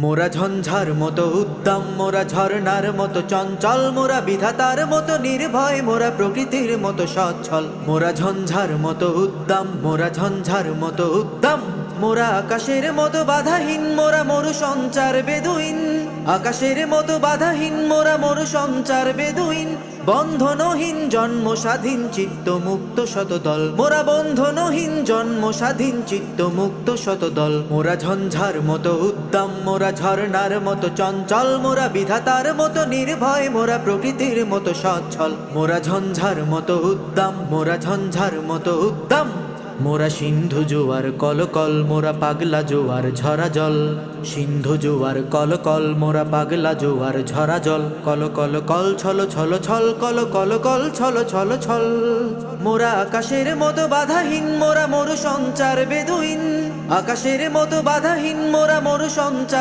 মোরা ঝঞ্ঝার মতো উদ্দাম, মোরা ঝর্ণার মতো চঞ্চল, মোরা বিধাতার মতো নির্ভয়, মোরা প্রকৃতির মতো সচ্ছল। মোরা ঝঞ্ঝার মতো উদ্দাম, মোরা ঝঞ্ঝার মতো উদ্দাম, মোরা আকাশের মতো বাধাহীন, মোরা মরু সঞ্চার বেদুইন। আকাশের মতো বাধাহীন, মোরা মরু সঞ্চার বেদুইন। বন্ধনহীন জন্ম স্বাধীন চিত্ত মুক্ত শতদল, মোরা বন্ধনহীন জন্ম স্বাধীন চিত্ত মুক্ত শতদল। মোরা ঝঞ্ঝার মতো উদ্দাম, মোরা ঝর্ণার মতো চঞ্চল, মোরা বিধাতার মতো নির্ভয়, মোরা প্রকৃতির মতো সচ্ছল। মোরা ঝঞ্ঝার মতো উদ্দাম, মোরা ঝঞ্ঝার মতো উদ্দাম, মোরা সিন্ধু জোয়ার কলকল, মোরা পাগলা জোয়ার ঝরা জল। সিন্ধু জোয়ার কলকল, মোরা পাগলা জোয়ার ঝরা জল। কল কল কল ছল ছল ছল, কল কল কল ছল ছল ছল। মোরা আকাশের মতো বাধাহীন, মোরা মরু সঞ্চার বেদুইন। আকাশের মতো বাধাহীন, মোরা মরু সঞ্চার